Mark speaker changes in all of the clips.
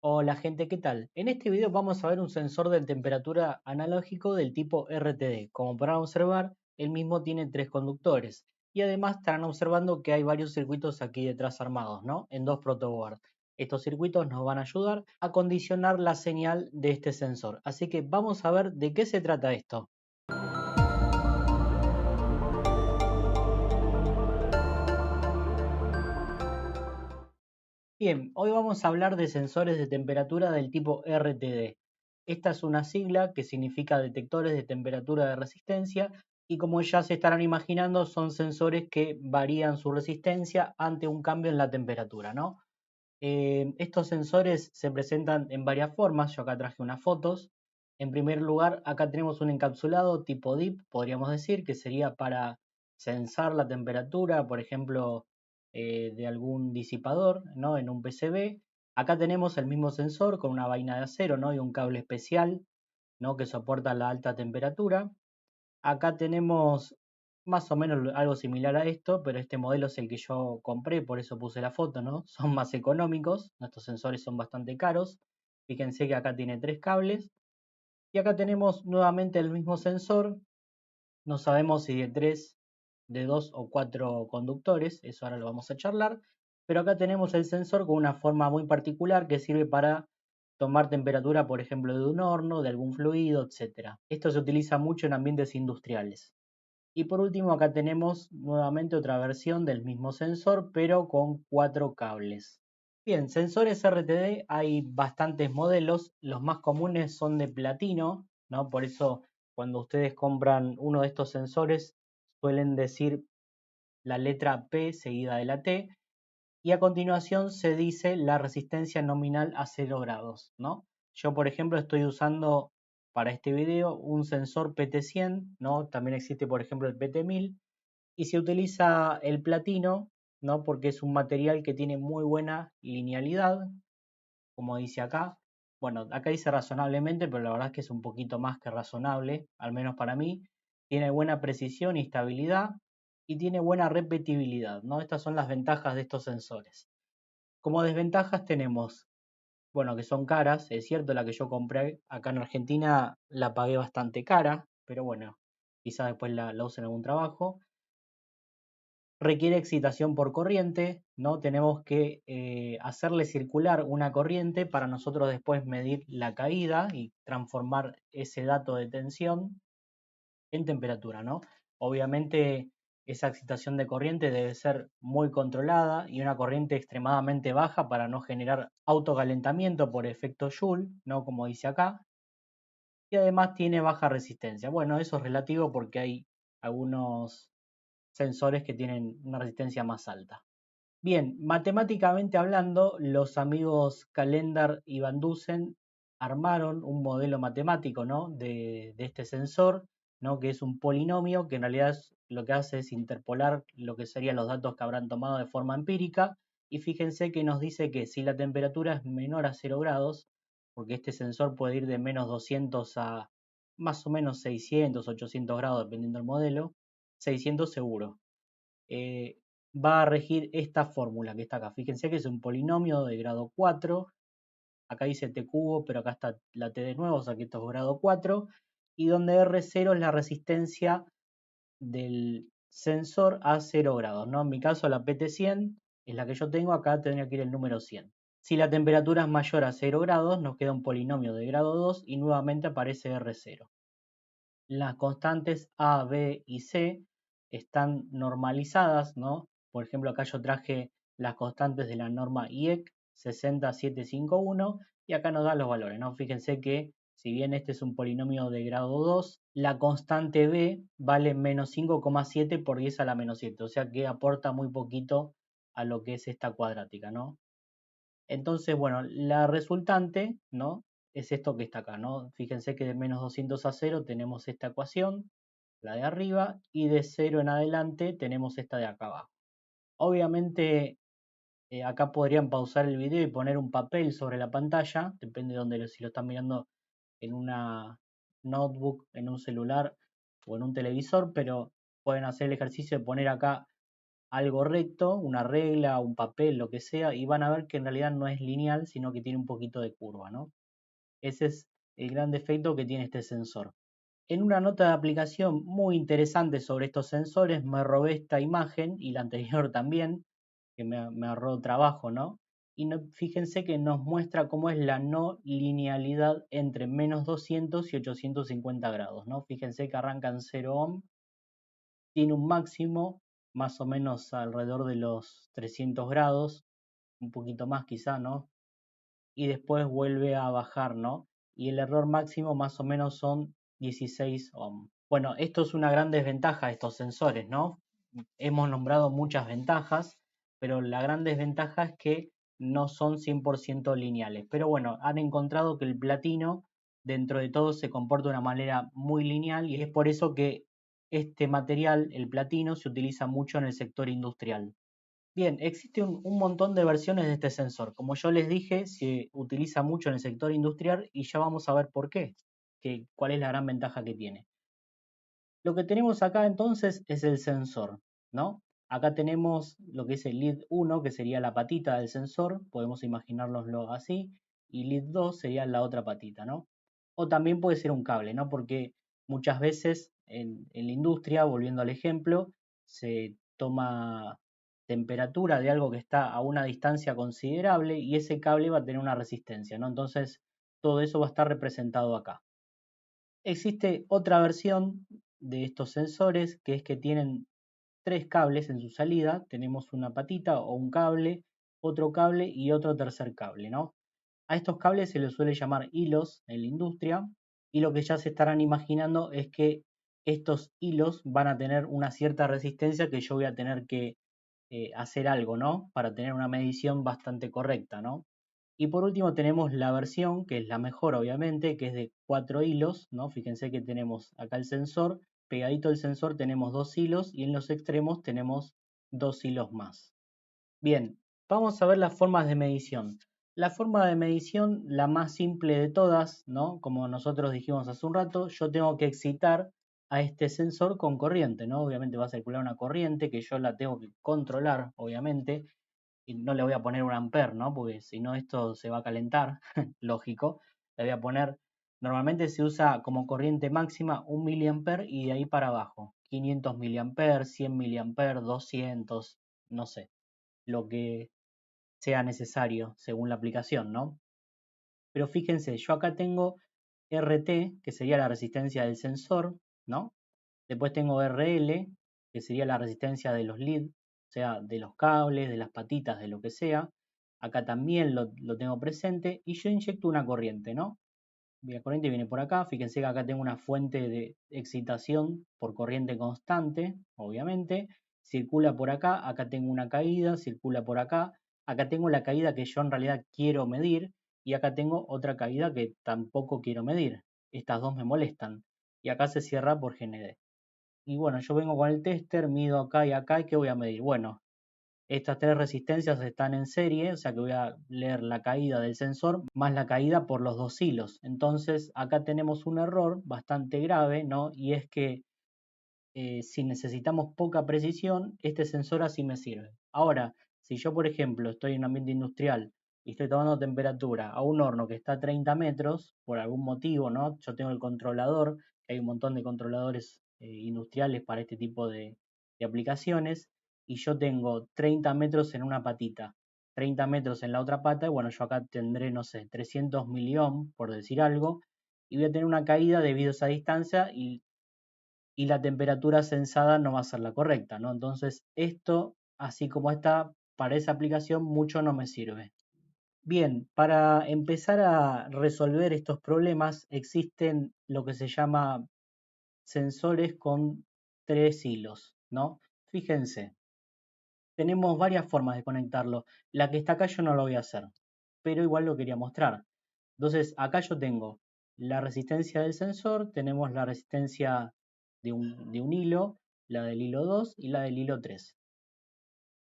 Speaker 1: Hola gente, ¿qué tal? En este video vamos a ver un sensor de temperatura analógico del tipo RTD. Como podrán observar, el mismo tiene tres conductores y además estarán observando que hay varios circuitos aquí detrás armados, ¿no? En dos protoboards. Estos circuitos nos van a ayudar a condicionar la señal de este sensor. Así que vamos a ver de qué se trata esto. Bien, hoy vamos a hablar de sensores de temperatura del tipo RTD. Esta es una sigla que significa detectores de temperatura de resistencia y como ya se estarán imaginando son sensores que varían su resistencia ante un cambio en la temperatura, ¿no? Estos sensores se presentan en varias formas, yo acá traje unas fotos. En primer lugar, acá tenemos un encapsulado tipo DIP, podríamos decir, que sería para sensar la temperatura, por ejemplo, de algún disipador, ¿no? En un PCB. Acá tenemos el mismo sensor con una vaina de acero, ¿no? Y un cable especial, ¿no? Que soporta la alta temperatura. Acá tenemos más o menos algo similar a esto, pero este modelo es el que yo compré, por eso puse la foto, ¿no? Son más económicos, nuestros sensores son bastante caros. Fíjense que acá tiene tres cables. Y acá tenemos nuevamente el mismo sensor. No sabemos si de tres, de dos o cuatro conductores, eso ahora lo vamos a charlar. Pero acá tenemos el sensor con una forma muy particular que sirve para tomar temperatura, por ejemplo, de un horno, de algún fluido, etc. Esto se utiliza mucho en ambientes industriales. Y por último acá tenemos nuevamente otra versión del mismo sensor, pero con cuatro cables. Bien, sensores RTD hay bastantes modelos, los más comunes son de platino, ¿no? Por eso cuando ustedes compran uno de estos sensores suelen decir la letra P seguida de la T y a continuación se dice la resistencia nominal a 0 grados, ¿no? Yo, por ejemplo, estoy usando para este video un sensor PT100, ¿no? También existe, por ejemplo, el PT1000 y se utiliza el platino, ¿no? Porque es un material que tiene muy buena linealidad, como dice acá. Bueno, acá dice razonablemente, pero la verdad es que es un poquito más que razonable, al menos para mí. Tiene buena precisión y estabilidad y tiene buena repetibilidad, ¿no? Estas son las ventajas de estos sensores. Como desventajas tenemos, bueno, que son caras, es cierto, la que yo compré acá en Argentina la pagué bastante cara, pero bueno, quizás después la use en algún trabajo. Requiere excitación por corriente, ¿no? Tenemos que hacerle circular una corriente para nosotros después medir la caída y transformar ese dato de tensión en temperatura, ¿no? Obviamente esa excitación de corriente debe ser muy controlada y una corriente extremadamente baja para no generar autocalentamiento por efecto Joule, ¿no? Como dice acá. Y además tiene baja resistencia. Bueno, eso es relativo porque hay algunos sensores que tienen una resistencia más alta. Bien, matemáticamente hablando, los amigos Calendar y Van Dusen armaron un modelo matemático, ¿no? de este sensor, ¿no? Que es un polinomio que en realidad lo que hace es interpolar lo que serían los datos que habrán tomado de forma empírica. Y fíjense que nos dice que si la temperatura es menor a 0 grados, porque este sensor puede ir de menos 200 a más o menos 600, 800 grados, dependiendo del modelo, 600 seguro. eh, Va a regir esta fórmula que está acá. Fíjense que es un polinomio de grado 4. Acá dice t cubo, pero acá está la t de nuevo, o sea que esto es grado 4. Y donde R0 es la resistencia del sensor a 0 grados, ¿no? En mi caso la PT100 es la que yo tengo, acá tendría que ir el número 100. Si la temperatura es mayor a 0 grados, nos queda un polinomio de grado 2 y nuevamente aparece R0. Las constantes A, B y C están normalizadas, ¿no? Por ejemplo, acá yo traje las constantes de la norma IEC 60751 y acá nos da los valores, ¿no? Fíjense que si bien este es un polinomio de grado 2, la constante B vale menos 5,7 por 10 a la menos 7, o sea que aporta muy poquito a lo que es esta cuadrática, ¿no? Entonces, bueno, la resultante, ¿no? Es esto que está acá, ¿no? Fíjense que de menos 200 a 0 tenemos esta ecuación, la de arriba, y de 0 en adelante tenemos esta de acá abajo. Obviamente, acá podrían pausar el video y poner un papel sobre la pantalla, depende de dónde, si lo están mirando en una notebook, en un celular o en un televisor, pero pueden hacer el ejercicio de poner acá algo recto, una regla, un papel, lo que sea, y van a ver que en realidad no es lineal, sino que tiene un poquito de curva, ¿no? Ese es el gran defecto que tiene este sensor. En una nota de aplicación muy interesante sobre estos sensores me robé esta imagen y la anterior también, que me ahorró trabajo, ¿no? Y fíjense que nos muestra cómo es la no linealidad entre menos 200 y 850 grados, ¿no? Fíjense que arranca en 0 ohm, tiene un máximo más o menos alrededor de los 300 grados, un poquito más quizá, ¿no? Y después vuelve a bajar, ¿no? Y el error máximo más o menos son 16 ohm. Bueno, esto es una gran desventaja de estos sensores, ¿no? Hemos nombrado muchas ventajas, pero la gran desventaja es que no son 100% lineales. Pero bueno, han encontrado que el platino dentro de todo se comporta de una manera muy lineal y es por eso que este material, el platino, se utiliza mucho en el sector industrial. Bien, existe un montón de versiones de este sensor. Como yo les dije, se utiliza mucho en el sector industrial y ya vamos a ver por qué, cuál es la gran ventaja que tiene. Lo que tenemos acá entonces es el sensor, ¿no? Acá tenemos lo que es el lead 1, que sería la patita del sensor, podemos imaginárnoslo así, y lead 2 sería la otra patita, ¿no? O también puede ser un cable, ¿no? Porque muchas veces en la industria, volviendo al ejemplo, se toma temperatura de algo que está a una distancia considerable y ese cable va a tener una resistencia, ¿no? Entonces, todo eso va a estar representado acá. Existe otra versión de estos sensores que es que tienen tres cables en su salida. Tenemos una patita o un cable, otro cable y otro tercer cable, ¿no? A estos cables se les suele llamar hilos en la industria y lo que ya se estarán imaginando es que estos hilos van a tener una cierta resistencia que yo voy a tener que hacer algo, ¿no? Para tener una medición bastante correcta, ¿no? Y por último tenemos la versión, que es la mejor obviamente, que es de 4 hilos, ¿no? Fíjense que tenemos acá el sensor, pegadito al sensor tenemos 2 hilos y en los extremos tenemos 2 hilos más. Bien, vamos a ver las formas de medición. La forma de medición, la más simple de todas, ¿no? Como nosotros dijimos hace un rato, yo tengo que excitar a este sensor con corriente, ¿no? Obviamente va a circular una corriente que yo la tengo que controlar, obviamente, y no le voy a poner un amper, ¿no? Porque si no esto se va a calentar, lógico. Le voy a poner, normalmente se usa como corriente máxima 1 miliamper y de ahí para abajo. 500 miliamper, 100 miliamper, 200, no sé, lo que sea necesario según la aplicación, ¿no? Pero fíjense, yo acá tengo RT, que sería la resistencia del sensor, ¿no? Después tengo RL, que sería la resistencia de los leads, o sea, de los cables, de las patitas, de lo que sea. Acá también lo tengo presente y yo inyecto una corriente, ¿no? La corriente viene por acá, fíjense que acá tengo una fuente de excitación por corriente constante, obviamente. Circula por acá tengo una caída, circula por acá tengo la caída que yo en realidad quiero medir y acá tengo otra caída que tampoco quiero medir. Estas dos me molestan y acá se cierra por GND. Y bueno, yo vengo con el tester, mido acá y ¿qué voy a medir? Bueno, estas tres resistencias están en serie, o sea que voy a leer la caída del sensor más la caída por los dos hilos. Entonces acá tenemos un error bastante grave, ¿no? Y es que si necesitamos poca precisión, este sensor así me sirve. Ahora, si yo por ejemplo estoy en un ambiente industrial y estoy tomando temperatura a un horno que está a 30 metros, por algún motivo, ¿no? Yo tengo el controlador, que hay un montón de controladores industriales para este tipo de aplicaciones, y yo tengo 30 metros en una patita, 30 metros en la otra pata, y bueno, yo acá tendré, no sé, 300 miliohm, por decir algo, y voy a tener una caída debido a esa distancia y la temperatura sensada no va a ser la correcta, ¿no? Entonces, esto, así como está, para esa aplicación mucho no me sirve. Bien, para empezar a resolver estos problemas existen lo que se llama sensores con tres hilos, ¿no? Fíjense, tenemos varias formas de conectarlo. La que está acá yo no lo voy a hacer, pero igual lo quería mostrar. Entonces, acá yo tengo la resistencia del sensor, tenemos la resistencia de un hilo, la del hilo 2 y la del hilo 3.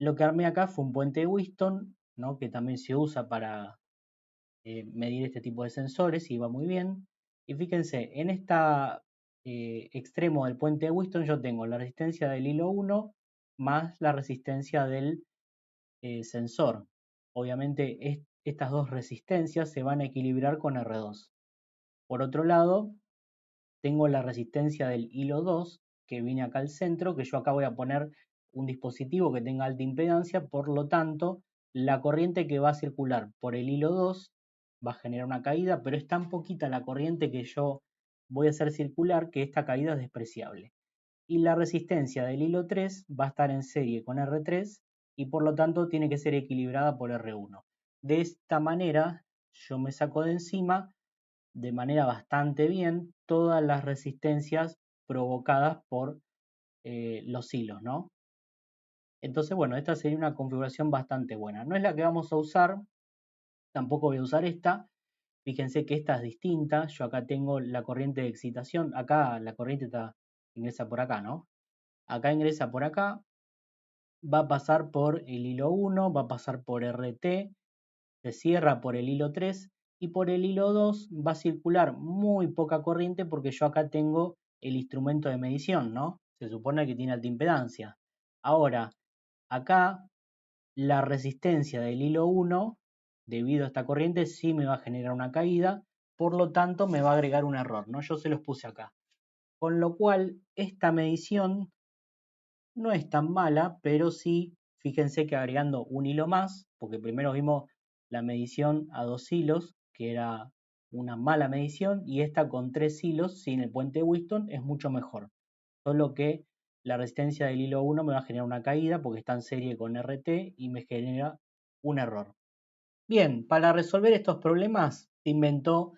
Speaker 1: Lo que armé acá fue un puente de Whiston, ¿no? Que también se usa para medir este tipo de sensores y va muy bien. Y fíjense, en este extremo del puente de Whiston yo tengo la resistencia del hilo 1 más la resistencia del sensor. Obviamente estas dos resistencias se van a equilibrar con R2. Por otro lado, tengo la resistencia del hilo 2 que viene acá al centro, que yo acá voy a poner un dispositivo que tenga alta impedancia, por lo tanto, la corriente que va a circular por el hilo 2 va a generar una caída, pero es tan poquita la corriente que yo voy a hacer circular que esta caída es despreciable. Y la resistencia del hilo 3 va a estar en serie con R3 y por lo tanto tiene que ser equilibrada por R1. De esta manera yo me saco de encima de manera bastante bien todas las resistencias provocadas por los hilos, ¿no? Entonces, bueno, esta sería una configuración bastante buena. No es la que vamos a usar, tampoco voy a usar esta. Fíjense que esta es distinta. Yo acá tengo la corriente de excitación. Acá la corriente ingresa por acá, ¿no? Acá ingresa por acá. Va a pasar por el hilo 1, va a pasar por RT, se cierra por el hilo 3 y por el hilo 2 va a circular muy poca corriente porque yo acá tengo el instrumento de medición, ¿no? Se supone que tiene alta impedancia. Ahora, acá la resistencia del hilo 1, debido a esta corriente, sí me va a generar una caída, por lo tanto me va a agregar un error, ¿no? Yo se los puse acá. Con lo cual, esta medición no es tan mala, pero sí, fíjense que agregando un hilo más, porque primero vimos la medición a 2 hilos, que era una mala medición, y esta con 3 hilos, sin el puente Whiston, es mucho mejor. Solo que la resistencia del hilo 1 me va a generar una caída porque está en serie con RT y me genera un error. Bien, para resolver estos problemas se inventó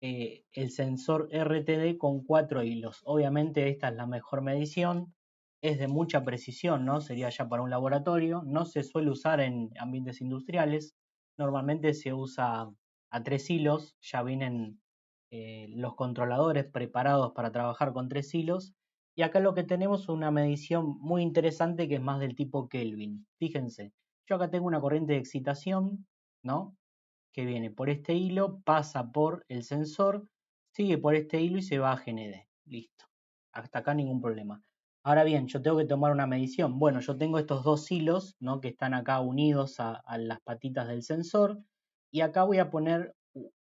Speaker 1: el sensor RTD con 4 hilos. Obviamente esta es la mejor medición, es de mucha precisión, ¿no? Sería ya para un laboratorio, no se suele usar en ambientes industriales, normalmente se usa a 3 hilos, ya vienen los controladores preparados para trabajar con 3 hilos. Y acá lo que tenemos es una medición muy interesante que es más del tipo Kelvin. Fíjense, yo acá tengo una corriente de excitación, ¿no? Que viene por este hilo, pasa por el sensor, sigue por este hilo y se va a GND. Listo. Hasta acá ningún problema. Ahora bien, yo tengo que tomar una medición. Bueno, yo tengo estos dos hilos, ¿no? Que están acá unidos a las patitas del sensor. Y acá voy a poner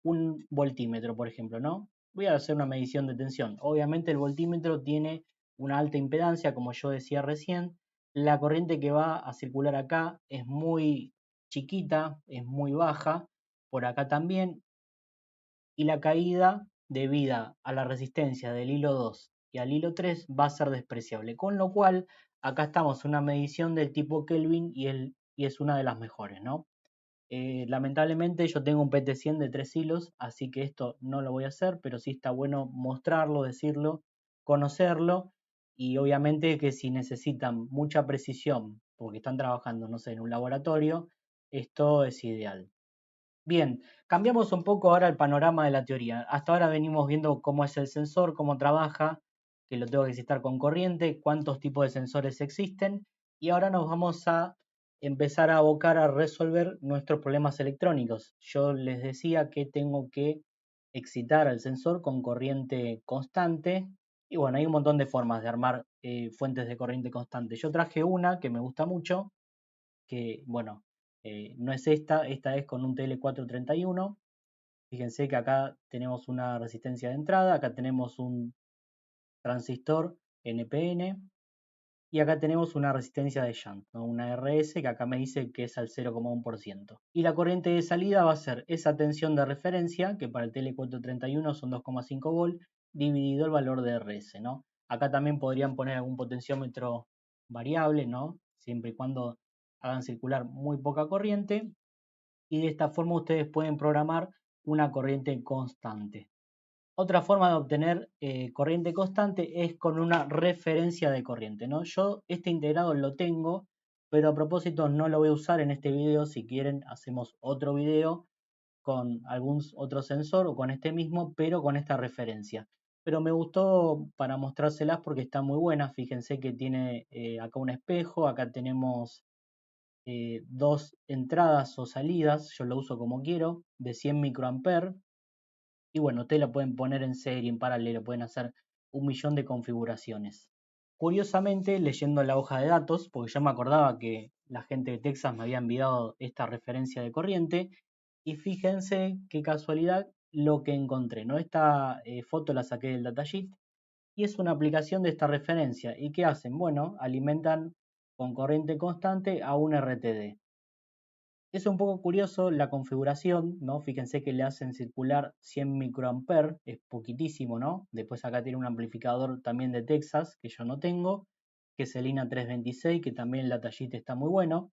Speaker 1: un voltímetro, por ejemplo, ¿no? Voy a hacer una medición de tensión. Obviamente el voltímetro tiene una alta impedancia, como yo decía recién. La corriente que va a circular acá es muy chiquita, es muy baja, por acá también, y la caída debida a la resistencia del hilo 2 y al hilo 3 va a ser despreciable, con lo cual acá estamos en una medición del tipo Kelvin y es una de las mejores, ¿no? Lamentablemente yo tengo un PT100 de 3 hilos, así que esto no lo voy a hacer, pero sí está bueno mostrarlo, decirlo, conocerlo, y obviamente que si necesitan mucha precisión, porque están trabajando, no sé, en un laboratorio, esto es ideal. Bien, cambiamos un poco ahora el panorama de la teoría. Hasta ahora venimos viendo cómo es el sensor, cómo trabaja, que lo tengo que excitar con corriente, cuántos tipos de sensores existen, y ahora nos vamos a empezar a abocar a resolver nuestros problemas electrónicos. Yo les decía que tengo que excitar al sensor con corriente constante, y bueno, hay un montón de formas de armar fuentes de corriente constante. Yo traje una que me gusta mucho, que bueno, no es esta es con un TL431. Fíjense que acá tenemos una resistencia de entrada, acá tenemos un transistor NPN y acá tenemos una resistencia de shunt, ¿no? Una RS que acá me dice que es al 0,1%. Y la corriente de salida va a ser esa tensión de referencia, que para el TL431 son 2,5 volt, dividido el valor de RS, ¿no? Acá también podrían poner algún potenciómetro variable, ¿no? Siempre y cuando hagan circular muy poca corriente. Y de esta forma ustedes pueden programar una corriente constante. Otra forma de obtener corriente constante es con una referencia de corriente, ¿no? Yo este integrado lo tengo, pero a propósito no lo voy a usar en este video. Si quieren hacemos otro video con algún otro sensor o con este mismo, pero con esta referencia. Pero me gustó para mostrárselas porque está muy buena. Fíjense que tiene acá un espejo, acá tenemos dos entradas o salidas, yo lo uso como quiero, de 100 microamperes. Y bueno, ustedes lo pueden poner en serie, en paralelo, pueden hacer un millón de configuraciones. Curiosamente, leyendo la hoja de datos, porque ya me acordaba que la gente de Texas me había enviado esta referencia de corriente, y fíjense qué casualidad lo que encontré, ¿no? Esta foto la saqué del datasheet y es una aplicación de esta referencia. ¿Y qué hacen? Bueno, alimentan con corriente constante a un RTD. Es un poco curioso la configuración, ¿no? Fíjense que le hacen circular 100 microamperes, es poquitísimo, ¿no? Después acá tiene un amplificador también de Texas, que yo no tengo, que es el INA 326, que también la tallita está muy bueno.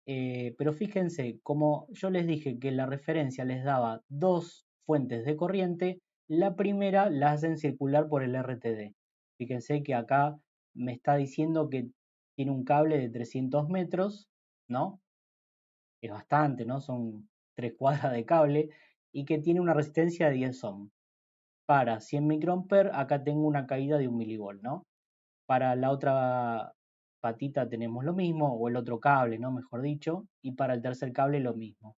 Speaker 1: Pero fíjense, como yo les dije que la referencia les daba dos fuentes de corriente, la primera la hacen circular por el RTD. Fíjense que acá me está diciendo que tiene un cable de 300 metros, ¿no? Es bastante, ¿no? Son 3 cuadras de cable y que tiene una resistencia de 10 ohm. Para 100 microamperes, acá tengo una caída de 1 milivolt, ¿no? Para la otra patita tenemos lo mismo, o el otro cable, ¿no? Mejor dicho, y para el tercer cable lo mismo.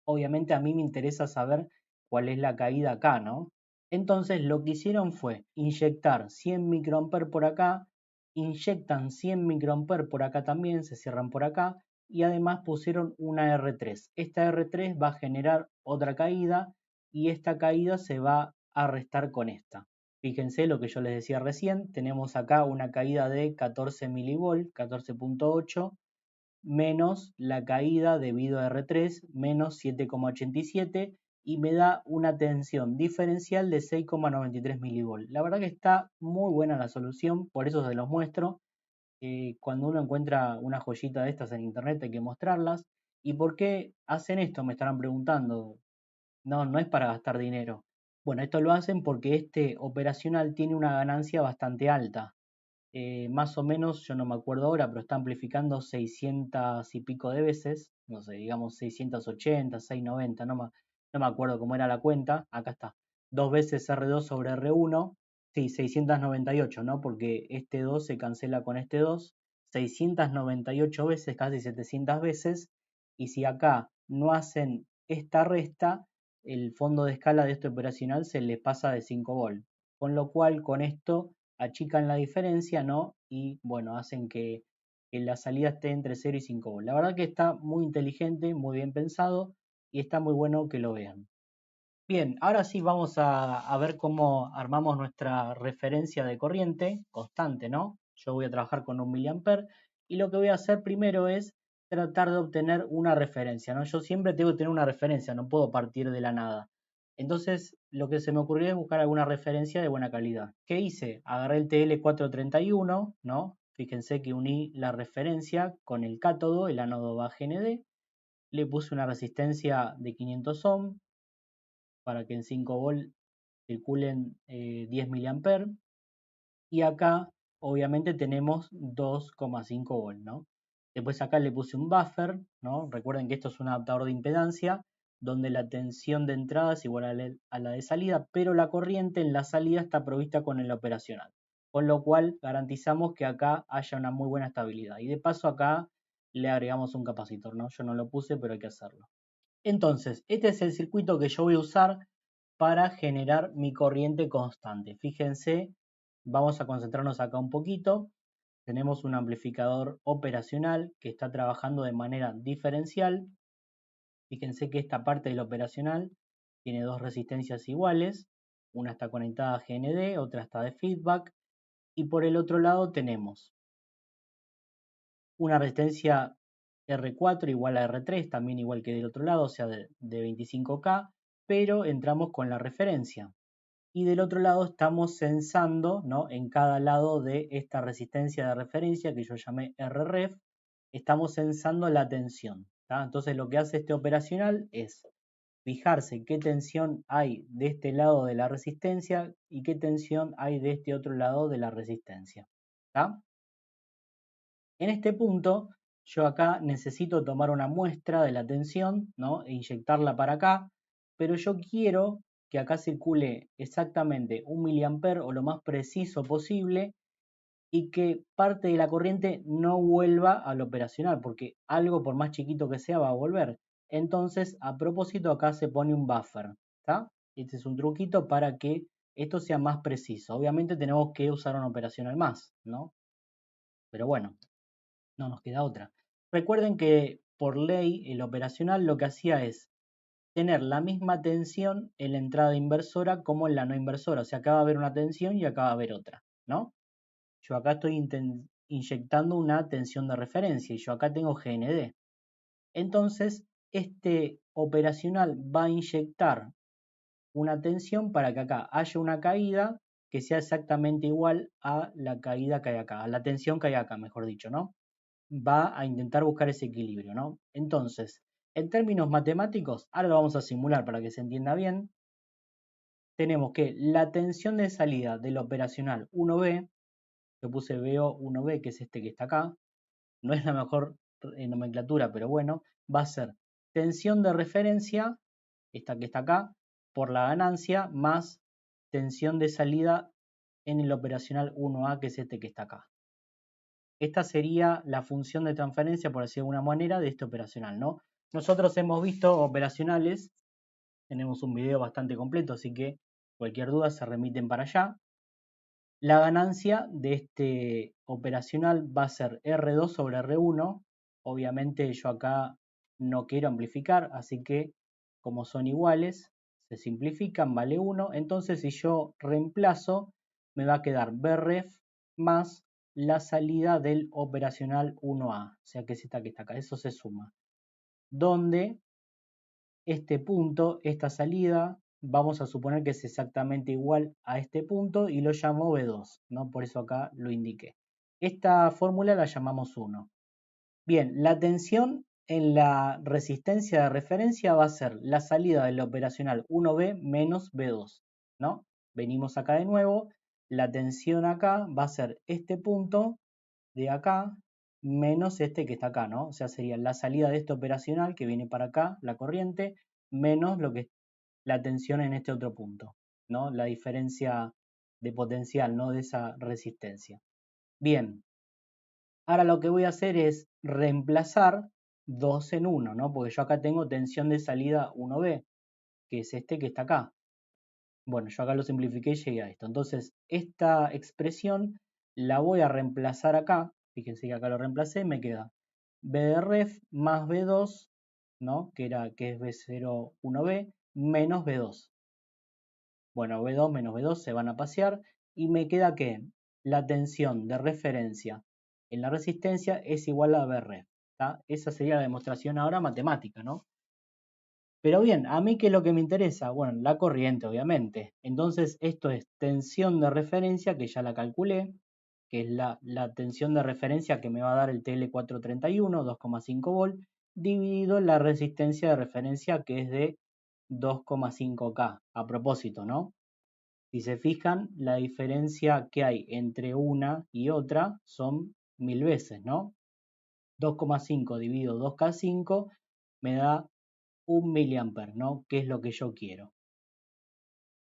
Speaker 1: Obviamente a mí me interesa saber cuál es la caída acá, ¿no? Entonces lo que hicieron fue inyectar 100 microamperes por acá, inyectan 100 microamperes por acá también, se cierran por acá, y además pusieron una R3. Esta R3 va a generar otra caída y esta caída se va a restar con esta. Fíjense lo que yo les decía recién, tenemos acá una caída de 14 milivolt, 14.8, menos la caída debido a R3 menos 7,87 y me da una tensión diferencial de 6,93 milivolts. La verdad que está muy buena la solución, por eso se los muestro. Cuando uno encuentra una joyita de estas en internet hay que mostrarlas. ¿Y por qué hacen esto? Me estarán preguntando. No, no es para gastar dinero. Bueno, esto lo hacen porque este operacional tiene una ganancia bastante alta. Más o menos, yo no me acuerdo ahora, pero está amplificando 600 y pico de veces, no sé, digamos 680, 690, no me acuerdo cómo era la cuenta, acá está, dos veces R2 sobre R1, sí, 698, ¿no? Porque este 2 se cancela con este 2, 698 veces, casi 700 veces, y si acá no hacen esta resta, el fondo de escala de este operacional se les pasa de 5 volt, con lo cual con esto achican la diferencia, ¿no? Y bueno, hacen que la salida esté entre 0 y 5 volts. La verdad que está muy inteligente, muy bien pensado y está muy bueno que lo vean. Bien, ahora sí vamos a ver cómo armamos nuestra referencia de corriente constante, ¿no? Yo voy a trabajar con 1 mA y lo que voy a hacer primero es tratar de obtener una referencia, ¿no? Yo siempre tengo que tener una referencia, no puedo partir de la nada. Entonces, lo que se me ocurrió es buscar alguna referencia de buena calidad. ¿Qué hice? Agarré el TL431, ¿no? Fíjense que uní la referencia con el cátodo, el ánodo va a GND, le puse una resistencia de 500 ohm, para que en 5 volt circulen 10 mA. Y acá obviamente tenemos 2,5 volt, ¿no? Después acá le puse un buffer, ¿no? Recuerden que esto es un adaptador de impedancia donde la tensión de entrada es igual a la de salida, pero la corriente en la salida está provista con el operacional. Con lo cual garantizamos que acá haya una muy buena estabilidad. Y de paso acá le agregamos un capacitor, ¿no? Yo no lo puse, pero hay que hacerlo. Entonces, este es el circuito que yo voy a usar para generar mi corriente constante. Fíjense, vamos a concentrarnos acá un poquito. Tenemos un amplificador operacional que está trabajando de manera diferencial. Fíjense que esta parte del operacional tiene dos resistencias iguales. Una está conectada a GND, otra está de feedback. Y por el otro lado tenemos una resistencia R4 igual a R3, también igual que del otro lado, o sea, de 25K, pero entramos con la referencia. Y del otro lado estamos censando, ¿no? En cada lado de esta resistencia de referencia que yo llamé RREF, estamos censando la tensión. ¿tá? Entonces lo que hace este operacional es fijarse qué tensión hay de este lado de la resistencia y qué tensión hay de este otro lado de la resistencia. ¿tá? En este punto, yo acá necesito tomar una muestra de la tensión, ¿no? E inyectarla para acá, pero yo quiero que acá circule exactamente 1 mA o lo más preciso posible y que parte de la corriente no vuelva al operacional, porque algo por más chiquito que sea va a volver. Entonces, a propósito, acá se pone un buffer, ¿está? Este es un truquito para que esto sea más preciso. Obviamente tenemos que usar una operacional más, ¿no? Pero bueno, no nos queda otra. Recuerden que por ley el operacional lo que hacía es tener la misma tensión en la entrada inversora como en la no inversora. O sea, acá va a haber una tensión y acá va a haber otra, ¿no? Yo acá estoy inyectando una tensión de referencia y yo acá tengo GND. Entonces, este operacional va a inyectar una tensión para que acá haya una caída que sea exactamente igual a la caída que hay acá, a la tensión que hay acá, mejor dicho, ¿no? Va a intentar buscar ese equilibrio, ¿no? Entonces, en términos matemáticos, ahora lo vamos a simular para que se entienda bien, tenemos que la tensión de salida del operacional 1B, yo puse BO 1B, que es este que está acá, no es la mejor nomenclatura, pero bueno, va a ser tensión de referencia, esta que está acá, por la ganancia, más tensión de salida en el operacional 1A, que es este que está acá. Esta sería la función de transferencia, por decirlo de alguna manera, de este operacional, ¿no? Nosotros hemos visto operacionales, tenemos un video bastante completo, así que cualquier duda se remiten para allá. La ganancia de este operacional va a ser R2 sobre R1. Obviamente yo acá no quiero amplificar, así que como son iguales, se simplifican, vale 1. Entonces si yo reemplazo, me va a quedar BREF más la salida del operacional 1A, o sea que es esta que está acá, eso se suma. Donde este punto, esta salida, vamos a suponer que es exactamente igual a este punto y lo llamo B2, ¿no? Por eso acá lo indiqué. Esta fórmula la llamamos 1. Bien, la tensión en la resistencia de referencia va a ser la salida del operacional 1B menos B2, ¿no? Venimos acá de nuevo, la tensión acá va a ser este punto de acá menos este que está acá, ¿no? O sea, sería la salida de este operacional que viene para acá, la corriente, menos lo que es la tensión en este otro punto, ¿no? La diferencia de potencial, ¿no? De esa resistencia. Bien, ahora lo que voy a hacer es reemplazar 2 en 1, ¿no? Porque yo acá tengo tensión de salida 1B, que es este que está acá. Bueno, yo acá lo simplifiqué y llegué a esto. Entonces, esta expresión la voy a reemplazar acá. Fíjense que acá lo reemplacé, me queda B de ref más B2, ¿no? Que es B0, 1B, menos B2. Bueno, B2 menos B2 se van a pasear y me queda que la tensión de referencia en la resistencia es igual a BRF. Esa sería la demostración ahora matemática, ¿no? Pero bien, a mí qué es lo que me interesa, bueno, la corriente obviamente. Entonces esto es tensión de referencia, que ya la calculé, que es la tensión de referencia que me va a dar el TL431, 2,5 volt, dividido la resistencia de referencia que es de 2,5K. A propósito, ¿no? Si se fijan, la diferencia que hay entre una y otra son 1000 veces, ¿no? 2,5 dividido 2K5 me da 1 miliamper, ¿no? Que es lo que yo quiero.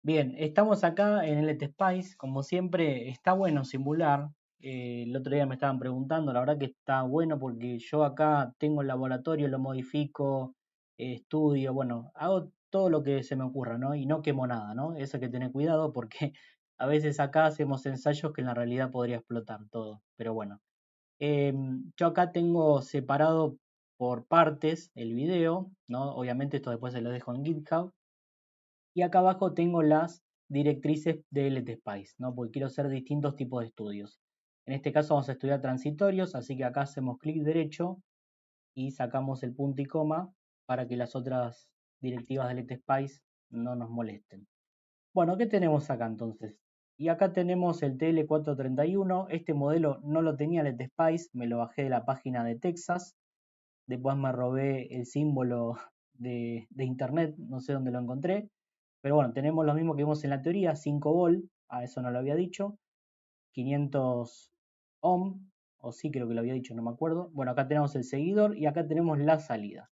Speaker 1: Bien, estamos acá en el LTSpice, como siempre, está bueno simular. El otro día me estaban preguntando, la verdad que está bueno porque yo acá tengo el laboratorio, lo modifico, estudio, bueno, hago todo lo que se me ocurra, ¿no? Y no quemo nada, ¿no? Eso hay que tener cuidado porque a veces acá hacemos ensayos que en la realidad podría explotar todo, pero bueno. Yo acá tengo separado por partes el video, ¿no? Obviamente esto después se lo dejo en GitHub. Y acá abajo tengo las directrices de LTSpice, ¿no? Porque quiero hacer distintos tipos de estudios. En este caso vamos a estudiar transitorios, así que acá hacemos clic derecho y sacamos el punto y coma para que las otras directivas de LTSpice no nos molesten. Bueno, ¿qué tenemos acá entonces? Y acá tenemos el TL431. Este modelo no lo tenía LTSpice, me lo bajé de la página de Texas. Después me robé el símbolo de internet, no sé dónde lo encontré. Pero bueno, tenemos lo mismo que vimos en la teoría, 5 volt, a eso no lo había dicho, 500 ohm, o sí creo que lo había dicho, no me acuerdo. Bueno, acá tenemos el seguidor y acá tenemos la salida.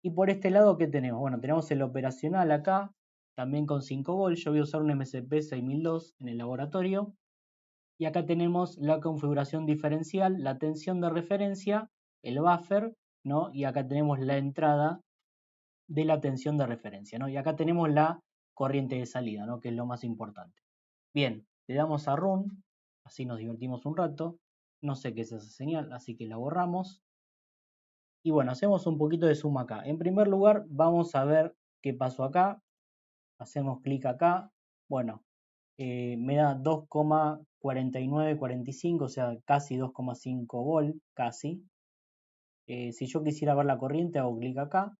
Speaker 1: Y por este lado, ¿qué tenemos? Bueno, tenemos el operacional acá, también con 5 volt. Yo voy a usar un MSP 6002 en el laboratorio. Y acá tenemos la configuración diferencial, la tensión de referencia, el buffer, ¿no? Y acá tenemos la entrada de la tensión de referencia, ¿no? Y acá tenemos la corriente de salida, ¿no? Que es lo más importante. Bien, le damos a Run, así nos divertimos un rato. No sé qué es esa señal, así que la borramos. Y bueno, hacemos un poquito de zoom acá. En primer lugar, vamos a ver qué pasó acá. Hacemos clic acá. Bueno, me da 2,4945, o sea, casi 2,5 volt, casi. Si yo quisiera ver la corriente, hago clic acá.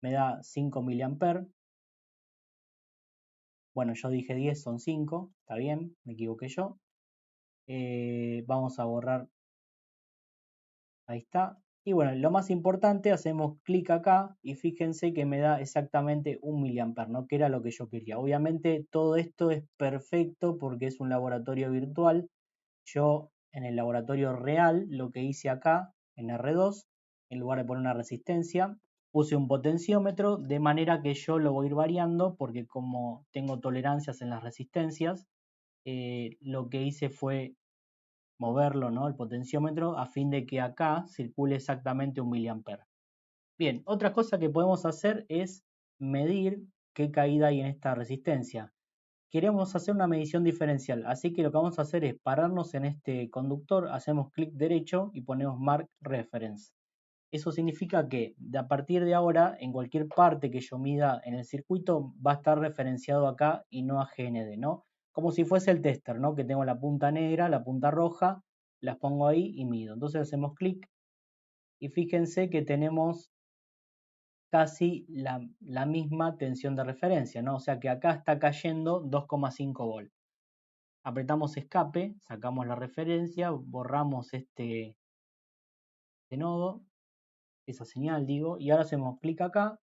Speaker 1: Me da 5 miliamperes. Bueno, yo dije 10, son 5. Está bien, me equivoqué yo. Vamos a borrar. Ahí está. Y bueno, lo más importante, hacemos clic acá y fíjense que me da exactamente 1 miliamper, ¿no? Que era lo que yo quería. Obviamente todo esto es perfecto porque es un laboratorio virtual. Yo en el laboratorio real lo que hice acá en R2, en lugar de poner una resistencia, puse un potenciómetro de manera que yo lo voy a ir variando porque como tengo tolerancias en las resistencias, lo que hice fue moverlo, ¿no? El potenciómetro a fin de que acá circule exactamente 1 miliamper. Bien, otra cosa que podemos hacer es medir qué caída hay en esta resistencia. Queremos hacer una medición diferencial, así que lo que vamos a hacer es pararnos en este conductor, hacemos clic derecho y ponemos Mark Reference. Eso significa que a partir de ahora, en cualquier parte que yo mida en el circuito, va a estar referenciado acá y no a GND, ¿no? Como si fuese el tester, ¿no? Que tengo la punta negra, la punta roja, las pongo ahí y mido. Entonces hacemos clic y fíjense que tenemos casi la misma tensión de referencia, ¿no? O sea que acá está cayendo 2,5 volt. Apretamos escape, sacamos la referencia, borramos este nodo, esa señal digo, y ahora hacemos clic acá,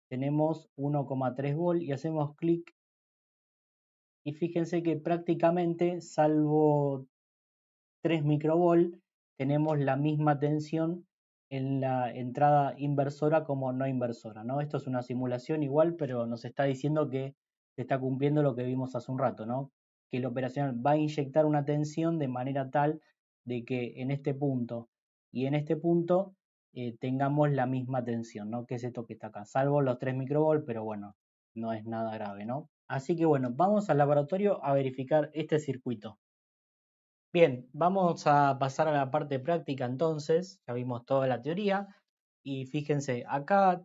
Speaker 1: tenemos 1,3 volt y hacemos clic y fíjense que prácticamente, salvo 3 microvolt, tenemos la misma tensión en la entrada inversora como no inversora, ¿no? Esto es una simulación igual, pero nos está diciendo que se está cumpliendo lo que vimos hace un rato, ¿no? Que el operacional va a inyectar una tensión de manera tal de que en este punto y en este punto tengamos la misma tensión, ¿no? Que es esto que está acá, salvo los 3 microvolt, pero bueno, no es nada grave, ¿no? Así que bueno, vamos al laboratorio a verificar este circuito. Bien, vamos a pasar a la parte práctica entonces, ya vimos toda la teoría y fíjense, acá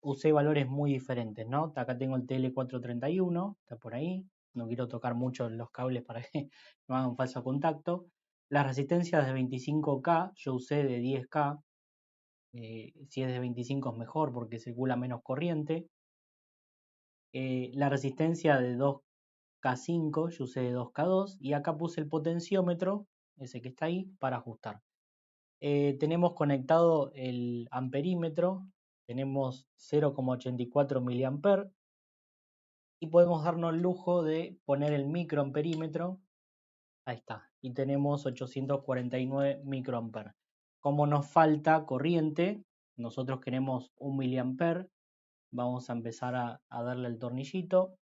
Speaker 1: usé valores muy diferentes, ¿no? Acá tengo el TL431, está por ahí, no quiero tocar mucho los cables para que no hagan falso contacto. Las resistencias de 25K, yo usé de 10K, si es de 25 es mejor porque circula menos corriente. La resistencia de 2K5, yo usé de 2K2 y acá puse el potenciómetro, ese que está ahí, para ajustar. Tenemos conectado el amperímetro, tenemos 0,84 miliamper y podemos darnos el lujo de poner el microamperímetro, ahí está, y tenemos 849 microamper. Como nos falta corriente, nosotros queremos 1 miliamper, vamos a empezar a darle el tornillito,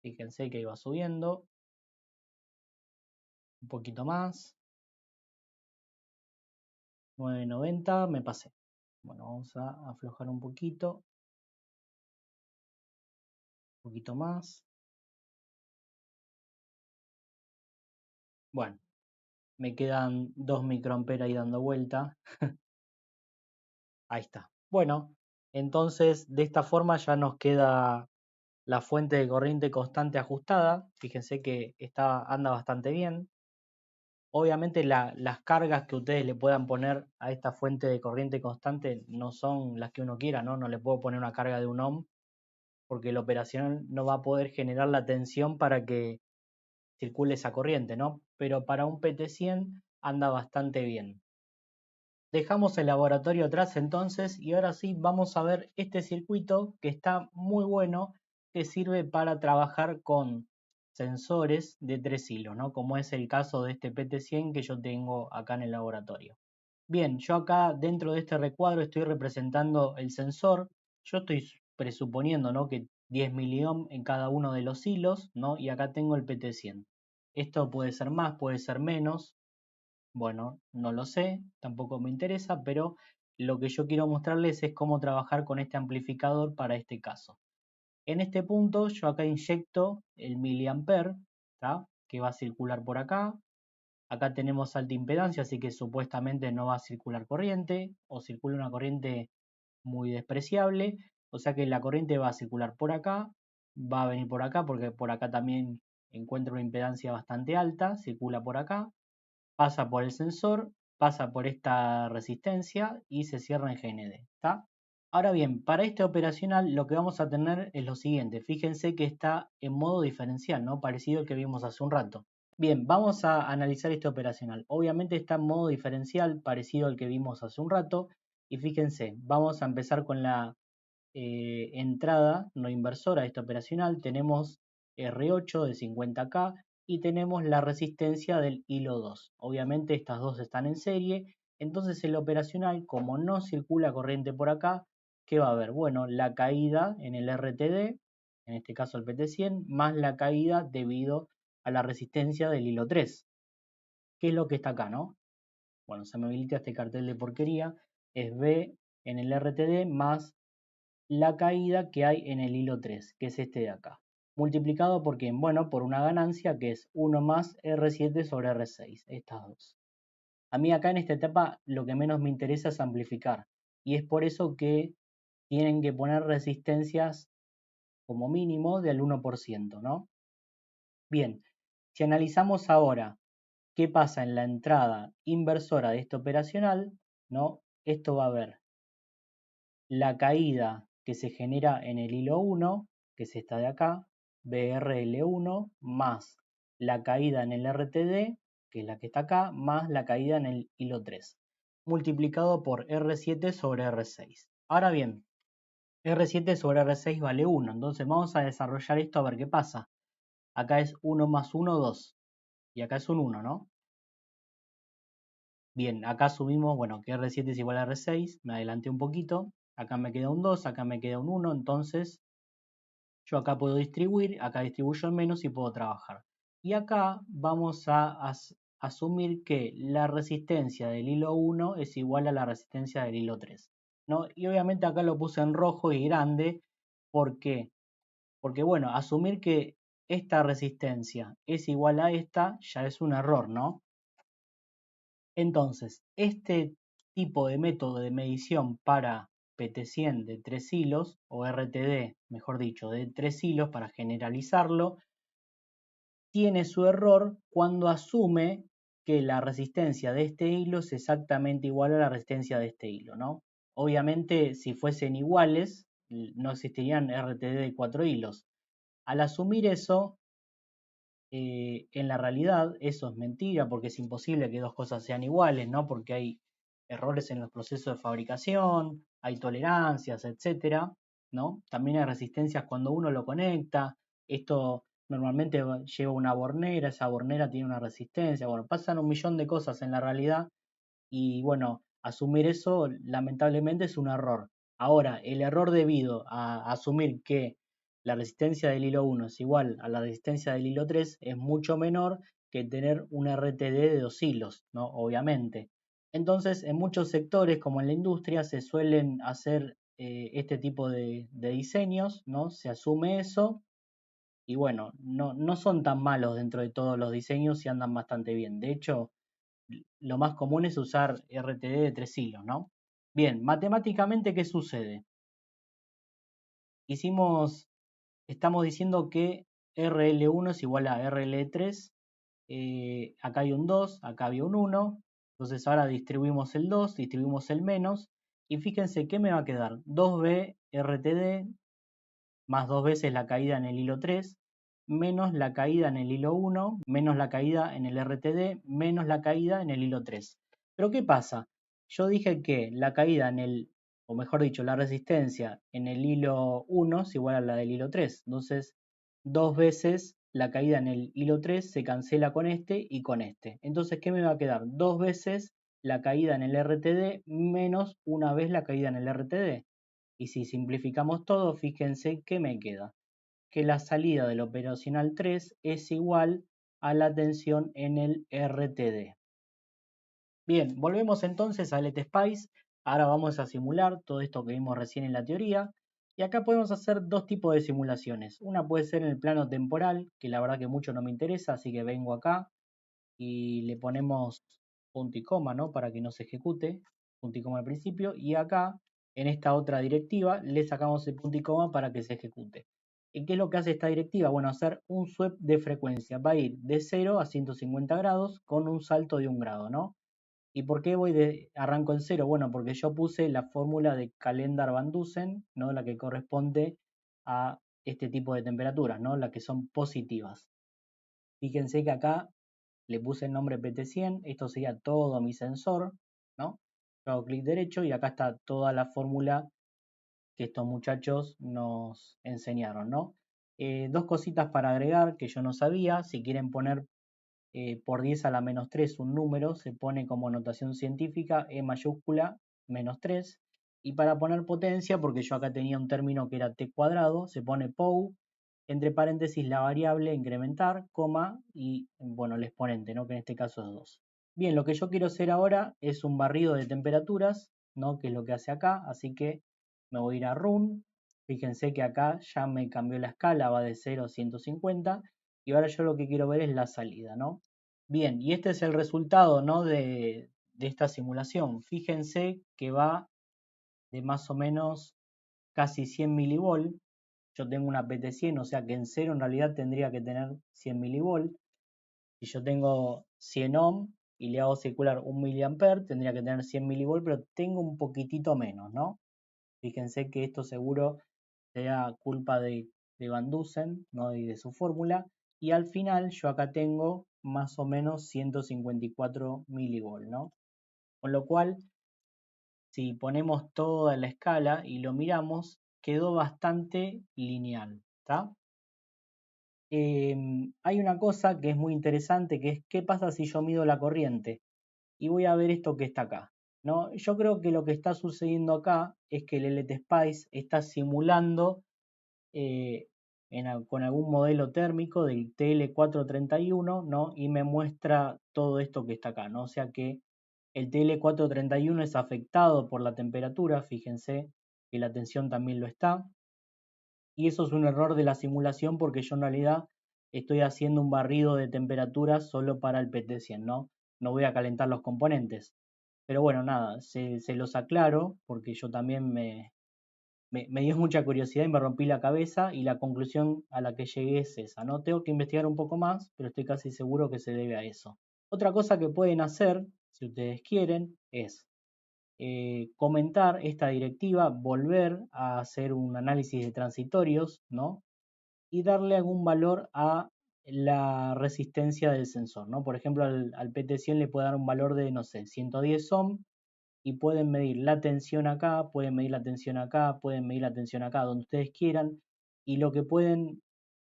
Speaker 1: fíjense que iba subiendo, un poquito más, 990, me pasé. Bueno, vamos a aflojar un poquito más. Bueno, me quedan 2 microamperes ahí dando vuelta. Ahí está. Bueno, entonces de esta forma ya nos queda la fuente de corriente constante ajustada. Fíjense que anda bastante bien. Obviamente las cargas que ustedes le puedan poner a esta fuente de corriente constante no son las que uno quiera, ¿no? No le puedo poner una carga de 1 ohm porque el operacional no va a poder generar la tensión para que circule esa corriente, ¿no? Pero para un PT100 anda bastante bien. Dejamos el laboratorio atrás entonces y ahora sí vamos a ver este circuito que está muy bueno, que sirve para trabajar con sensores de 3 hilos, ¿no? Como es el caso de este PT100 que yo tengo acá en el laboratorio. Bien, yo acá dentro de este recuadro estoy representando el sensor. Yo estoy presuponiendo, ¿no? Que 10 miliohm en cada uno de los hilos, ¿no? Y acá tengo el PT100. Esto puede ser más, puede ser menos. Bueno, no lo sé, tampoco me interesa, pero lo que yo quiero mostrarles es cómo trabajar con este amplificador para este caso. En este punto yo acá inyecto el miliampere, ¿tá? Que va a circular por acá. Acá tenemos alta impedancia, así que supuestamente no va a circular corriente, o circula una corriente muy despreciable, o sea que la corriente va a circular por acá, va a venir por acá, porque por acá también encuentra una impedancia bastante alta, circula por acá, pasa por el sensor, pasa por esta resistencia y se cierra en GND, ¿está? Ahora bien, para este operacional lo que vamos a tener es lo siguiente, fíjense que está en modo diferencial, ¿no? Parecido al que vimos hace un rato. Bien, vamos a analizar este operacional. Obviamente está en modo diferencial, parecido al que vimos hace un rato, y fíjense, vamos a empezar con la entrada no inversora de esta operacional. Tenemos R8 de 50K y tenemos la resistencia del hilo 2. Obviamente estas dos están en serie, entonces el operacional, como no circula corriente por acá, ¿qué va a haber? Bueno, la caída en el RTD, en este caso el PT100, más la caída debido a la resistencia del hilo 3. ¿Qué es lo que está acá, no? Bueno, se me habilita este cartel de porquería, es B en el RTD más la caída que hay en el hilo 3, que es este de acá. Multiplicado por ¿qué? Bueno, por una ganancia que es 1 más R7 sobre R6, estas dos. A mí acá en esta etapa lo que menos me interesa es amplificar. Y es por eso que tienen que poner resistencias como mínimo del 1%, ¿no? Bien, si analizamos ahora qué pasa en la entrada inversora de este operacional, ¿no? Esto va a haber la caída que se genera en el hilo 1, que es esta de acá, BRL1, más la caída en el RTD, que es la que está acá, más la caída en el hilo 3, multiplicado por R7 sobre R6. Ahora bien, R7 sobre R6 vale 1, entonces vamos a desarrollar esto a ver qué pasa. Acá es 1 más 1, 2, y acá es un 1, ¿no? Bien, acá subimos, bueno, que R7 es igual a R6, me adelanté un poquito, acá me queda un 2, acá me queda un 1, entonces yo acá puedo distribuir, acá distribuyo en menos y puedo trabajar. Y acá vamos a asumir que la resistencia del hilo 1 es igual a la resistencia del hilo 3, ¿no? Y obviamente acá lo puse en rojo y grande, ¿por qué? Porque bueno, asumir que esta resistencia es igual a esta ya es un error, ¿no? Entonces, este tipo de método de medición para PT100 de 3 hilos, o RTD, mejor dicho, de 3 hilos, para generalizarlo, tiene su error cuando asume que la resistencia de este hilo es exactamente igual a la resistencia de este hilo, ¿no? Obviamente, si fuesen iguales, no existirían RTD de 4 hilos. Al asumir eso, en la realidad eso es mentira porque es imposible que dos cosas sean iguales, ¿no? Porque hay errores en los procesos de fabricación, hay tolerancias, etcétera, ¿no? También hay resistencias cuando uno lo conecta. Esto normalmente lleva una bornera, esa bornera tiene una resistencia. Bueno, pasan un millón de cosas en la realidad y bueno, asumir eso lamentablemente es un error. Ahora, el error debido a asumir que la resistencia del hilo 1 es igual a la resistencia del hilo 3 es mucho menor que tener un RTD de 2 hilos, ¿no? Obviamente. Entonces, en muchos sectores, como en la industria, se suelen hacer este tipo de diseños, ¿no? Se asume eso y bueno, no son tan malos dentro de todos los diseños y andan bastante bien. De hecho, lo más común es usar RTD de 3 hilos, ¿no? Bien, matemáticamente, ¿qué sucede? Estamos diciendo que RL1 es igual a RL3, acá hay un 2, acá había un 1, entonces ahora distribuimos el 2, distribuimos el menos, y fíjense qué me va a quedar, 2B RTD más dos veces la caída en el hilo 3, menos la caída en el hilo 1, menos la caída en el RTD, menos la caída en el hilo 3. Pero ¿qué pasa? Yo dije que la caída en el, o mejor dicho, la resistencia en el hilo 1 es igual a la del hilo 3. Entonces, dos veces la caída en el hilo 3 se cancela con este y con este. Entonces, ¿qué me va a quedar? Dos veces la caída en el RTD menos una vez la caída en el RTD. Y si simplificamos todo, fíjense que me queda que la salida del operacional 3 es igual a la tensión en el RTD. Bien, volvemos entonces al LTSpice. Ahora vamos a simular todo esto que vimos recién en la teoría. Y acá podemos hacer dos tipos de simulaciones. Una puede ser en el plano temporal, que la verdad que mucho no me interesa, así que vengo acá y le ponemos punto y coma, ¿no? Para que no se ejecute, punto y coma al principio, y acá, en esta otra directiva, le sacamos el punto y coma para que se ejecute. ¿Y qué es lo que hace esta directiva? Bueno, hacer un sweep de frecuencia. Va a ir de 0 a 150 grados con un salto de 1 grado, ¿no? ¿Y por qué arranco en 0? Bueno, porque yo puse la fórmula de Calendar-Van Dusen, ¿no? La que corresponde a este tipo de temperaturas, ¿no? Las que son positivas. Fíjense que acá le puse el nombre PT100, esto sería todo mi sensor, ¿no? Yo hago clic derecho y acá está toda la fórmula que estos muchachos nos enseñaron, ¿no? Dos cositas para agregar que yo no sabía, si quieren poner por 10 a la menos 3 un número, se pone como notación científica E mayúscula menos 3, y para poner potencia, porque yo acá tenía un término que era T cuadrado, se pone POU, entre paréntesis la variable incrementar, coma, y bueno, el exponente, ¿no? Que en este caso es 2. Bien, lo que yo quiero hacer ahora es un barrido de temperaturas, ¿no? Que es lo que hace acá, así que me voy a ir a Run. Fíjense que acá ya me cambió la escala, va de 0 a 150, y ahora yo lo que quiero ver es la salida, ¿no? Bien, y este es el resultado, ¿no? de esta simulación. Fíjense que va de más o menos casi 100 milivolt. Yo tengo una PT100, o sea que en cero en realidad tendría que tener 100 milivolt. Si yo tengo 100 ohm y le hago circular 1 miliampere, tendría que tener 100 milivolt, pero tengo un poquitito menos, ¿no? Fíjense que esto seguro sea culpa de Van Dusen, ¿no? Y de su fórmula. Y al final yo acá tengo más o menos 154 milivolt, ¿no? Con lo cual, si ponemos toda la escala y lo miramos, quedó bastante lineal, ¿está? Hay una cosa que es muy interesante, que es qué pasa si yo mido la corriente. Y voy a ver esto que está acá, ¿no? Yo creo que lo que está sucediendo acá es que el LT Spice está simulando eh, con algún modelo térmico del TL431, ¿no? Y me muestra todo esto que está acá, ¿no? O sea que el TL431 es afectado por la temperatura, fíjense que la tensión también lo está, y eso es un error de la simulación porque yo en realidad estoy haciendo un barrido de temperatura solo para el PT100, ¿no? No voy a calentar los componentes. Pero bueno, nada, se los aclaro porque yo también me dio mucha curiosidad y me rompí la cabeza y la conclusión a la que llegué es esa, ¿no? Tengo que investigar un poco más, pero estoy casi seguro que se debe a eso. Otra cosa que pueden hacer, si ustedes quieren, es comentar esta directiva, volver a hacer un análisis de transitorios, ¿no? Y darle algún valor a la resistencia del sensor, ¿no? Por ejemplo, al PT100 le puede dar un valor de, no sé, 110 ohm y pueden medir la tensión acá, pueden medir la tensión acá, pueden medir la tensión acá, donde ustedes quieran, y lo que pueden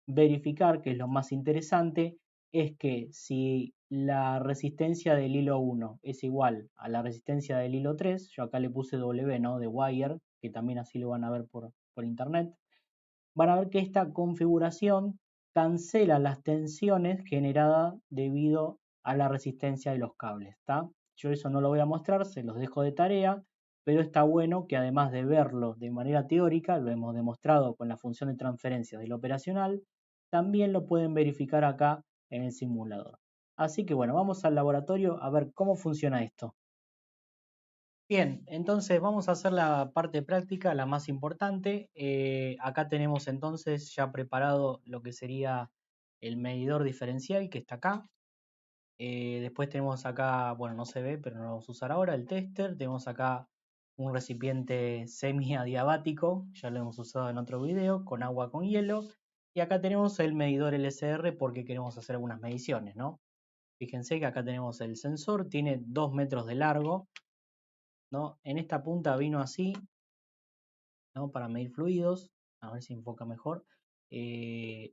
Speaker 1: verificar, que es lo más interesante, es que si la resistencia del hilo 1 es igual a la resistencia del hilo 3, yo acá le puse W, ¿no? De wire, que también así lo van a ver por internet, van a ver que esta configuración cancela las tensiones generadas debido a la resistencia de los cables, ¿está? Yo eso no lo voy a mostrar, se los dejo de tarea, pero está bueno que además de verlo de manera teórica, lo hemos demostrado con la función de transferencia del operacional, también lo pueden verificar acá en el simulador. Así que bueno, vamos al laboratorio a ver cómo funciona esto. Bien, entonces vamos a hacer la parte práctica, la más importante. Acá tenemos entonces ya preparado lo que sería el medidor diferencial que está acá. Después tenemos acá, bueno, no se ve, pero no lo vamos a usar ahora, el tester. Tenemos acá un recipiente semi-adiabático, ya lo hemos usado en otro video, con agua con hielo. Y acá tenemos el medidor LSR porque queremos hacer algunas mediciones, ¿no? Fíjense que acá tenemos el sensor, tiene 2 metros de largo, ¿no? En esta punta vino así, ¿no? Para medir fluidos, a ver si enfoca mejor. Eh,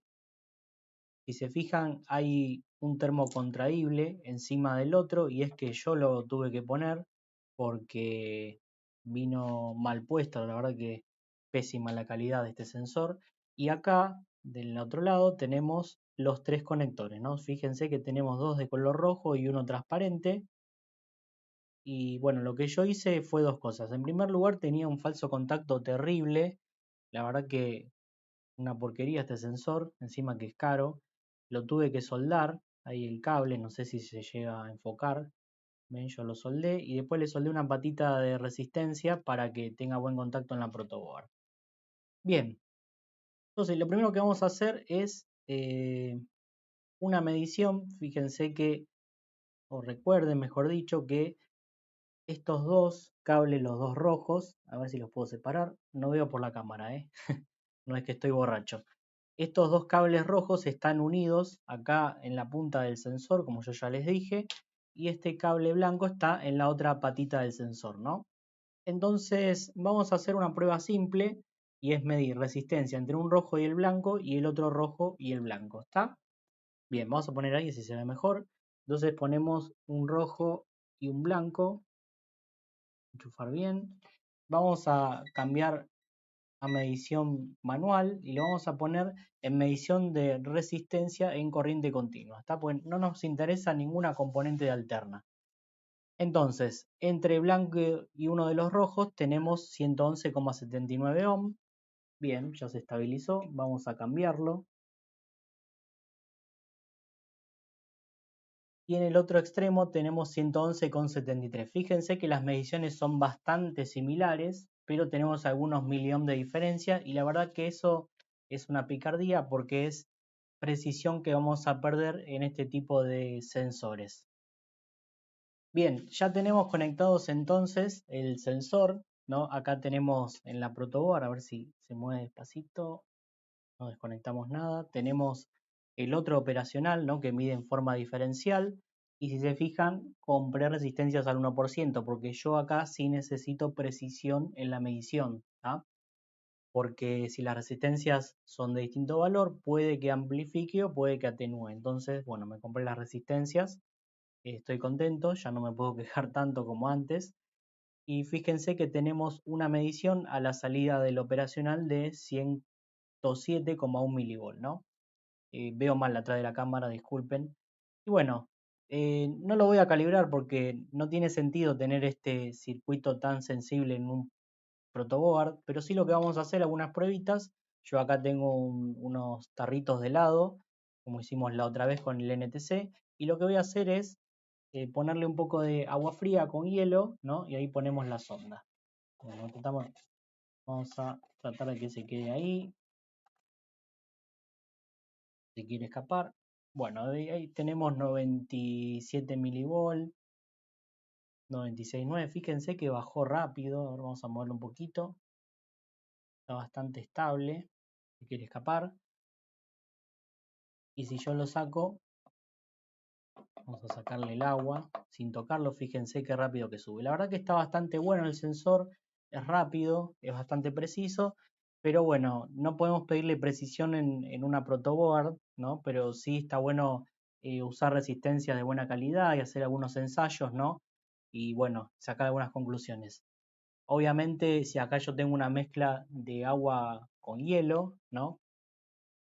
Speaker 1: si se fijan, hay un termo contraíble encima del otro y es que yo lo tuve que poner porque vino mal puesto, la verdad que pésima la calidad de este sensor. Y acá, del otro lado, tenemos los 3 conectores, ¿no? Fíjense que tenemos 2 de color rojo y uno transparente. Y bueno, lo que yo hice fue 2 cosas. En primer lugar, tenía un falso contacto terrible La verdad que una porquería este sensor, encima que es caro. Lo tuve que soldar, ahí el cable, no sé si se llega a enfocar. Ven, yo lo soldé y después le soldé una patita de resistencia para que tenga buen contacto en la protoboard. Bien, entonces lo primero que vamos a hacer es una medición. Fíjense que, o recuerden mejor dicho, que estos dos cables, los dos rojos, a ver si los puedo separar, no veo por la cámara, no es que estoy borracho. Estos dos cables rojos están unidos acá en la punta del sensor, como yo ya les dije, y este cable blanco está en la otra patita del sensor, ¿no? Entonces vamos a hacer una prueba simple y es medir resistencia entre un rojo y el blanco y el otro rojo y el blanco, ¿está? Bien, vamos a poner ahí si se ve mejor. Entonces ponemos un rojo y un blanco, enchufar bien. Vamos a cambiar a medición manual y lo vamos a poner en medición de resistencia en corriente continua, ¿está? Pues no nos interesa ninguna componente de alterna. Entonces, entre blanco y uno de los rojos tenemos 111,79 ohm. Bien, ya se estabilizó. Vamos a cambiarlo. Y en el otro extremo tenemos 111,73. Fíjense que las mediciones son bastante similares, pero tenemos algunos miliohms de diferencia y la verdad que eso es una picardía porque es precisión que vamos a perder en este tipo de sensores. Bien, ya tenemos conectados entonces el sensor, ¿no? Acá tenemos en la protoboard, a ver si se mueve despacito, no desconectamos nada. Tenemos el otro operacional, ¿no? Que mide en forma diferencial. Y si se fijan, compré resistencias al 1%, porque yo acá sí necesito precisión en la medición, ¿tá? Porque si las resistencias son de distinto valor, puede que amplifique o puede que atenúe. Entonces, bueno, me compré las resistencias, estoy contento, ya no me puedo quejar tanto como antes. Y fíjense que tenemos una medición a la salida del operacional de 107,1 milivolt, ¿no? Veo mal atrás de la cámara, disculpen. Y bueno, no lo voy a calibrar porque no tiene sentido tener este circuito tan sensible en un protoboard, pero sí lo que vamos a hacer, algunas pruebitas. Yo acá tengo unos tarritos de helado, como hicimos la otra vez con el NTC, y lo que voy a hacer es ponerle un poco de agua fría con hielo, ¿no? Y ahí ponemos la sonda. Bueno, vamos a tratar de que se quede ahí, si quiere escapar. Bueno, ahí tenemos 97 milivolt, 96,9. Fíjense que bajó rápido. Ahora vamos a moverlo un poquito. Está bastante estable. Si quiere escapar. Y si yo lo saco, vamos a sacarle el agua sin tocarlo. Fíjense qué rápido que sube. La verdad que está bastante bueno el sensor. Es rápido, es bastante preciso. Pero bueno, no podemos pedirle precisión en una protoboard, ¿no? Pero sí está bueno usar resistencias de buena calidad y hacer algunos ensayos, ¿no? Y bueno, sacar algunas conclusiones. Obviamente, si acá yo tengo una mezcla de agua con hielo, ¿no?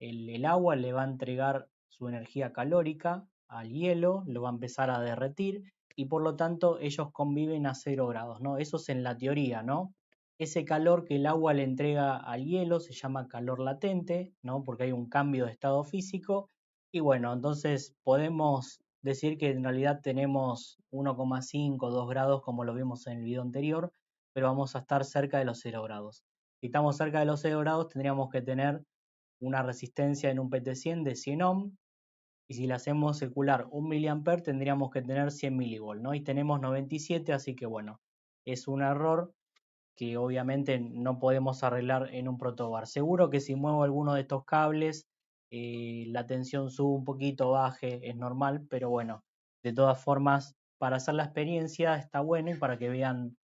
Speaker 1: El agua le va a entregar su energía calórica al hielo, lo va a empezar a derretir y por lo tanto ellos conviven a 0 grados, ¿no? Eso es en la teoría, ¿no? Ese calor que el agua le entrega al hielo se llama calor latente, ¿no? Porque hay un cambio de estado físico y bueno, entonces podemos decir que en realidad tenemos 1,5, 2 grados como lo vimos en el video anterior, pero vamos a estar cerca de los 0 grados. Si estamos cerca de los 0 grados tendríamos que tener una resistencia en un PT100 de 100 ohm y si le hacemos circular 1 mA tendríamos que tener 100 milivolt, ¿no? Y tenemos 97, así que bueno, es un error que obviamente no podemos arreglar en un protobar. Seguro que si muevo alguno de estos cables, la tensión sube un poquito, baje, es normal, pero bueno, de todas formas, para hacer la experiencia está bueno y para que vean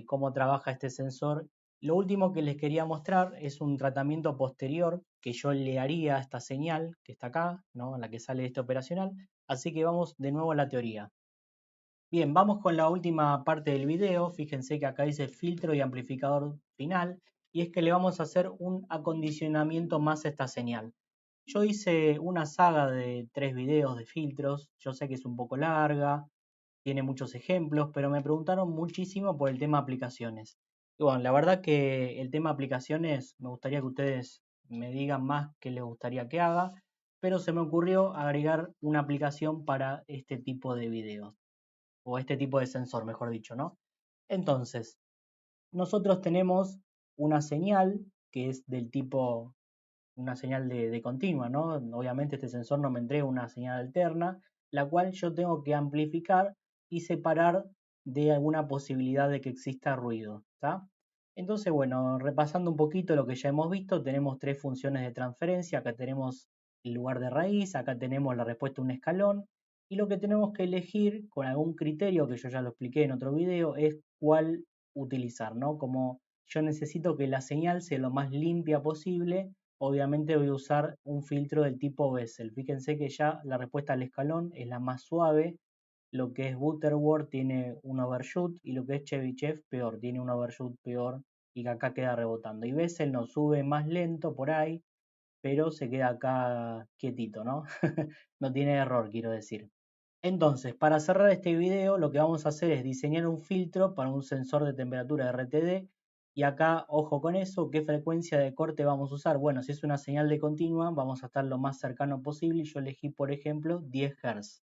Speaker 1: cómo trabaja este sensor. Lo último que les quería mostrar es un tratamiento posterior que yo le haría a esta señal que está acá, ¿no? En la que sale este operacional. Así que vamos de nuevo a la teoría. Bien, vamos con la última parte del video. Fíjense que acá dice filtro y amplificador final. Y es que le vamos a hacer un acondicionamiento más a esta señal. Yo hice una saga de 3 videos de filtros. Yo sé que es un poco larga, tiene muchos ejemplos, pero me preguntaron muchísimo por el tema aplicaciones. Y bueno, la verdad que el tema aplicaciones, me gustaría que ustedes me digan más qué les gustaría que haga, pero se me ocurrió agregar una aplicación para este tipo de videos, o este tipo de sensor, mejor dicho, ¿no? Entonces, nosotros tenemos una señal que es del tipo, una señal de continua, ¿no? Obviamente este sensor no me entrega una señal alterna, la cual yo tengo que amplificar y separar de alguna posibilidad de que exista ruido, ¿está? Entonces, bueno, repasando un poquito lo que ya hemos visto, tenemos tres funciones de transferencia, acá tenemos el lugar de raíz, acá tenemos la respuesta a un escalón, y lo que tenemos que elegir con algún criterio, que yo ya lo expliqué en otro video, es cuál utilizar, ¿no? Como yo necesito que la señal sea lo más limpia posible. Obviamente voy a usar un filtro del tipo Bessel. Fíjense que ya la respuesta al escalón es la más suave. Lo que es Butterworth tiene un overshoot y lo que es Chebyshev peor, tiene un overshoot peor y que acá queda rebotando. Y Bessel nos sube más lento por ahí, pero se queda acá quietito, ¿no? No tiene error, quiero decir. Entonces, para cerrar este video, lo que vamos a hacer es diseñar un filtro para un sensor de temperatura RTD. Y acá, ojo con eso, ¿qué frecuencia de corte vamos a usar? Bueno, si es una señal de continua, vamos a estar lo más cercano posible. Y yo elegí, por ejemplo, 10 Hz.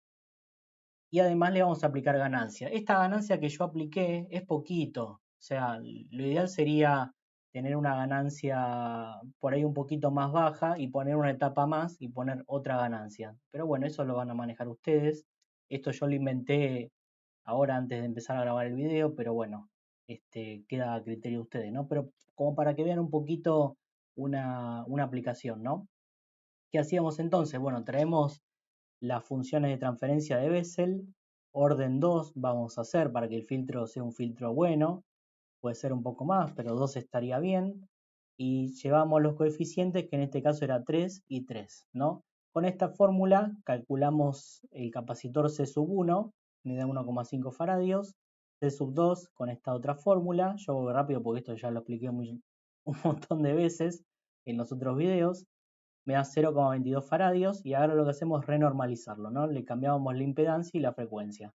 Speaker 1: Y además le vamos a aplicar ganancia. Esta ganancia que yo apliqué es poquito. O sea, lo ideal sería tener una ganancia por ahí un poquito más baja y poner una etapa más y poner otra ganancia. Pero bueno, eso lo van a manejar ustedes. Esto yo lo inventé ahora antes de empezar a grabar el video, pero bueno, queda a criterio de ustedes, ¿no? Pero como para que vean un poquito una aplicación, ¿no? ¿Qué hacíamos entonces? Bueno, traemos las funciones de transferencia de Bessel, orden 2 vamos a hacer para que el filtro sea un filtro bueno, puede ser un poco más, pero 2 estaría bien, y llevamos los coeficientes que en este caso era 3 y 3, ¿no? Con esta fórmula calculamos el capacitor C sub 1, me da 1,5 faradios, C sub 2 con esta otra fórmula, yo voy rápido porque esto ya lo expliqué un montón de veces en los otros videos, me da 0,22 faradios y ahora lo que hacemos es renormalizarlo, ¿no? Le cambiamos la impedancia y la frecuencia.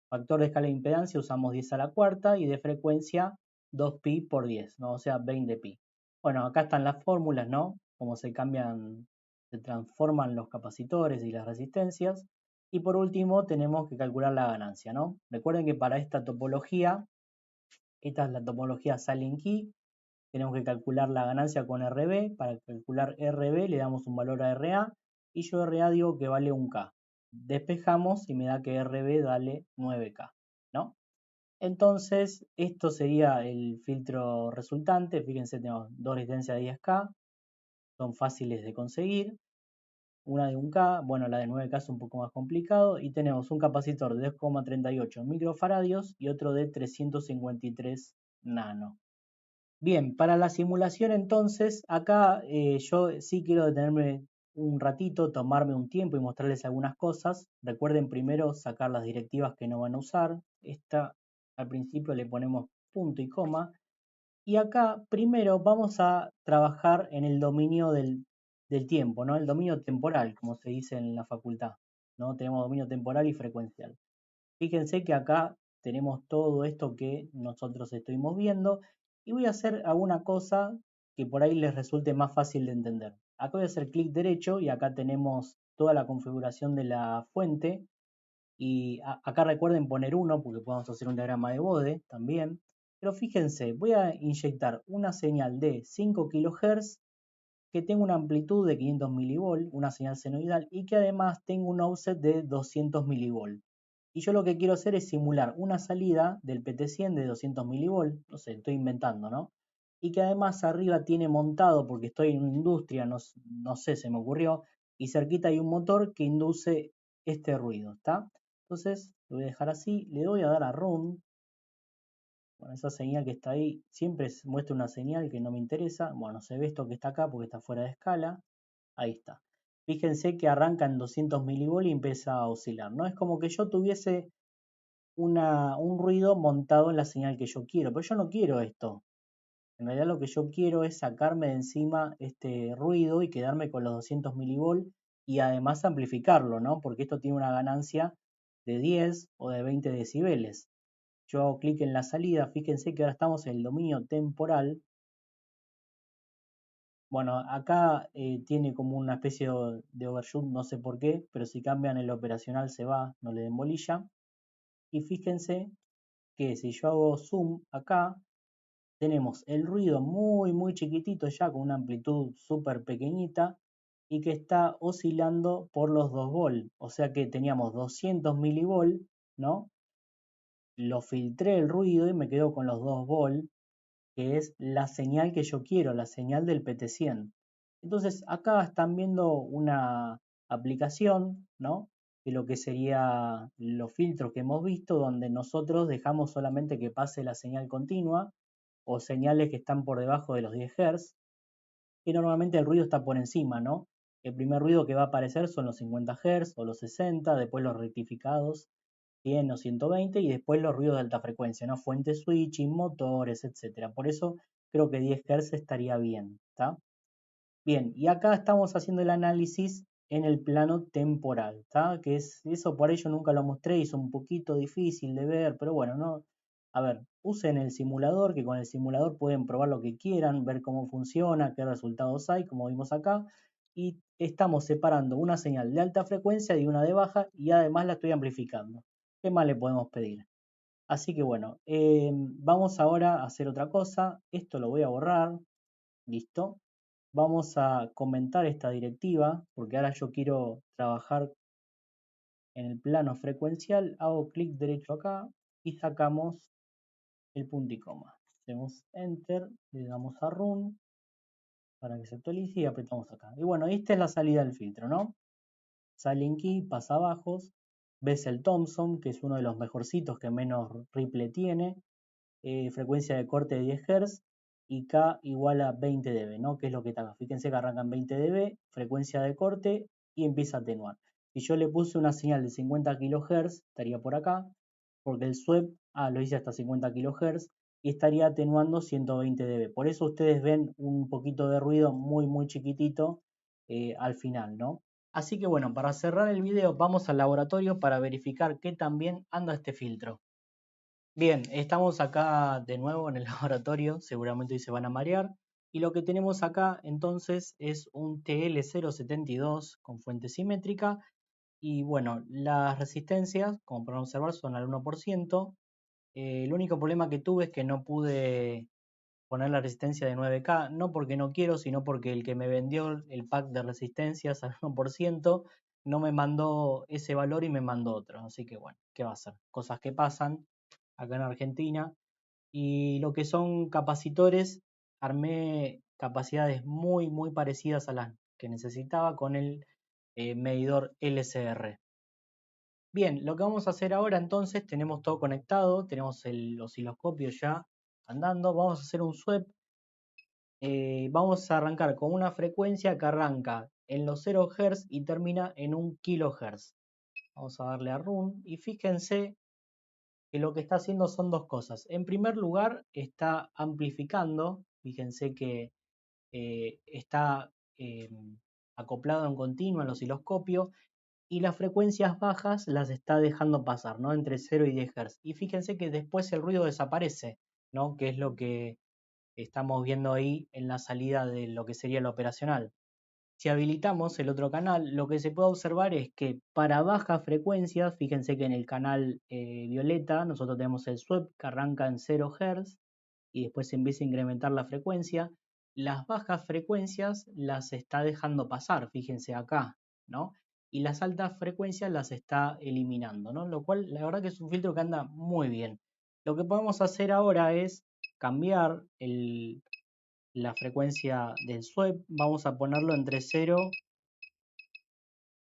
Speaker 1: Factor de escala de impedancia usamos 10 a la cuarta y de frecuencia 2pi por 10, ¿no? O sea, 20pi. Bueno, acá están las fórmulas, ¿no? Cómo se cambian, se transforman los capacitores y las resistencias. Y por último tenemos que calcular la ganancia, ¿no? Recuerden que para esta topología, esta es la topología Salin Key, tenemos que calcular la ganancia con RB. Para calcular RB le damos un valor a RA y yo RA digo que vale 1K. Despejamos y me da que RB vale 9K, ¿no? Entonces, esto sería el filtro resultante. Fíjense, tenemos dos resistencias de 10K, son fáciles de conseguir. Una de 1K, bueno, la de 9K es un poco más complicado. Y tenemos un capacitor de 2,38 microfaradios y otro de 353 nano. Bien, para la simulación entonces, acá yo sí quiero detenerme un ratito, tomarme un tiempo y mostrarles algunas cosas. Recuerden primero sacar las directivas que no van a usar. Esta al principio le ponemos punto y coma. Y acá primero vamos a trabajar en el dominio del tiempo, ¿no? El dominio temporal, como se dice en la facultad, ¿no? Tenemos dominio temporal y frecuencial. Fíjense que acá tenemos todo esto que nosotros estuvimos viendo y voy a hacer alguna cosa que por ahí les resulte más fácil de entender. Acá voy a hacer clic derecho y acá tenemos toda la configuración de la fuente y acá recuerden poner 1 porque podemos hacer un diagrama de Bode también. Pero fíjense, voy a inyectar una señal de 5 kHz que tenga una amplitud de 500 mV, una señal senoidal y que además tenga un offset de 200 mV. Y yo lo que quiero hacer es simular una salida del PT100 de 200 mV, no sé, estoy inventando, ¿no? Y que además arriba tiene montado, porque estoy en una industria, no sé, se me ocurrió, y cerquita hay un motor que induce este ruido, ¿está? Entonces lo voy a dejar así, le voy a dar a Run, con esa señal que está ahí, siempre muestra una señal que no me interesa, bueno, se ve esto que está acá porque está fuera de escala, ahí está. Fíjense que arranca en 200 mV y empieza a oscilar, ¿no? Es como que yo tuviese un ruido montado en la señal que yo quiero, pero yo no quiero esto. En realidad lo que yo quiero es sacarme de encima este ruido y quedarme con los 200 mV y además amplificarlo, ¿no? Porque esto tiene una ganancia de 10 o de 20 decibeles. yo hago clic en la salida, fíjense que ahora estamos en el dominio temporal. Bueno, acá tiene como una especie de overshoot, no sé por qué, pero si cambian el operacional se va, no le den bolilla. Y fíjense que si yo hago zoom acá, tenemos el ruido muy chiquitito ya, con una amplitud súper pequeñita, y que está oscilando por los 2 volt. O sea que teníamos 200 milivolt, ¿no? Lo filtré el ruido y me quedo con los 2 volt, que es la señal que yo quiero, la señal del PT100. Entonces acá están viendo una aplicación, ¿no? De lo que sería los filtros que hemos visto, donde nosotros dejamos solamente que pase la señal continua o señales que están por debajo de los 10 Hz, y normalmente el ruido está por encima, ¿no? El primer ruido que va a aparecer son los 50 Hz o los 60, después los rectificados 100 o 120 y después los ruidos de alta frecuencia, ¿no? Fuentes switching, motores, etcétera. Por eso creo que 10 Hz estaría bien, ¿está? Bien, y acá estamos haciendo el análisis en el plano temporal, ¿está? Que es eso, por ello nunca lo mostré y es un poquito difícil de ver, pero bueno, no. A ver, usen el simulador, que con el simulador pueden probar lo que quieran, ver cómo funciona, qué resultados hay, como vimos acá. Y estamos separando una señal de alta frecuencia de una de baja y además la estoy amplificando. ¿Qué más le podemos pedir? Así que bueno, vamos ahora a hacer otra cosa. Esto lo voy a borrar. Listo. Vamos a comentar esta directiva, porque ahora yo quiero trabajar en el plano frecuencial. Hago clic derecho acá y sacamos el punto y coma. Hacemos Enter, le damos a Run para que se actualice y apretamos acá. Y bueno, esta es la salida del filtro, ¿no? Silent Key, pasabajos, ves el Thomson, que es uno de los mejorcitos que menos ripple tiene, frecuencia de corte de 10 Hz y K igual a 20 dB, ¿no? Que es lo que está acá. Fíjense que arranca en 20 dB, frecuencia de corte y empieza a atenuar. Si yo le puse una señal de 50 kHz, estaría por acá, porque el SWEP, lo hice hasta 50 kHz y estaría atenuando 120 dB. Por eso ustedes ven un poquito de ruido muy chiquitito al final, ¿no? Así que bueno, para cerrar el video vamos al laboratorio para verificar que también anda este filtro. Bien, estamos acá de nuevo en el laboratorio, seguramente hoy se van a marear. Y lo que tenemos acá entonces es un TL072 con fuente simétrica. Y bueno, las resistencias, como podemos observar, son al 1%. El único problema que tuve es que no pude poner la resistencia de 9K, no porque no quiero, sino porque el que me vendió el pack de resistencias al 1% no me mandó ese valor y me mandó otro. Así que bueno, ¿qué va a ser? Cosas que pasan acá en Argentina. Y lo que son capacitores, armé capacidades muy parecidas a las que necesitaba con el medidor LCR. Bien, lo que vamos a hacer ahora entonces, tenemos todo conectado, tenemos el osciloscopio ya andando, vamos a hacer un swap. Vamos a arrancar con una frecuencia que arranca en los 0 Hz y termina en 1 kHz. Vamos a darle a Run y fíjense que lo que está haciendo son dos cosas. En primer lugar, está amplificando, fíjense que está acoplado en continuo al osciloscopio y las frecuencias bajas las está dejando pasar, ¿no? Entre 0 y 10 Hz. Y fíjense que después el ruido desaparece, ¿no? Que es lo que estamos viendo ahí en la salida de lo que sería el operacional. Si habilitamos el otro canal, lo que se puede observar es que para bajas frecuencias, fíjense que en el canal violeta nosotros tenemos el SWEP que arranca en 0 Hz y después se empieza a incrementar la frecuencia. Las bajas frecuencias las está dejando pasar, fíjense acá, ¿no? Y las altas frecuencias las está eliminando, ¿no? Lo cual la verdad que es un filtro que anda muy bien. Lo que podemos hacer ahora es cambiar la frecuencia del SWEP, vamos a ponerlo entre 0,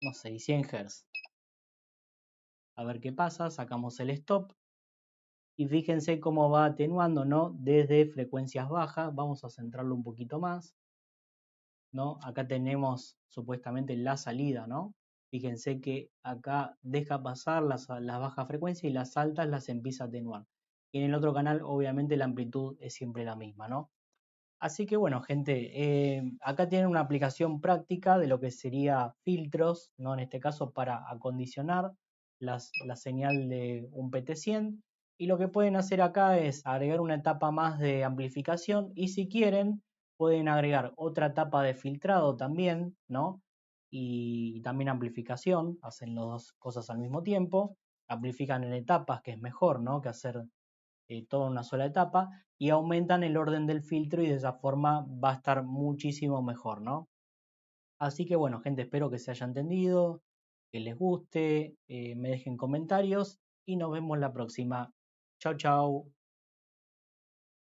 Speaker 1: no sé, y 100 Hz. A ver qué pasa, sacamos el stop y fíjense cómo va atenuando, ¿no? Desde frecuencias bajas, vamos a centrarlo un poquito más, ¿no? Acá tenemos supuestamente la salida, ¿no? Fíjense que acá deja pasar las bajas frecuencias y las altas las empieza a atenuar. Y en el otro canal, obviamente, la amplitud es siempre la misma, ¿no? Así que bueno, gente, acá tienen una aplicación práctica de lo que sería filtros, ¿no? En este caso para acondicionar la señal de un PT100. Y lo que pueden hacer acá es agregar una etapa más de amplificación y si quieren pueden agregar otra etapa de filtrado también, ¿no? Y también amplificación, hacen las dos cosas al mismo tiempo, amplifican en etapas, que es mejor, ¿no? Que hacer toda una sola etapa y aumentan el orden del filtro y de esa forma va a estar muchísimo mejor, ¿no? Así que bueno, gente, espero que se haya entendido, que les guste, me dejen comentarios y nos vemos la próxima. Chau, chau.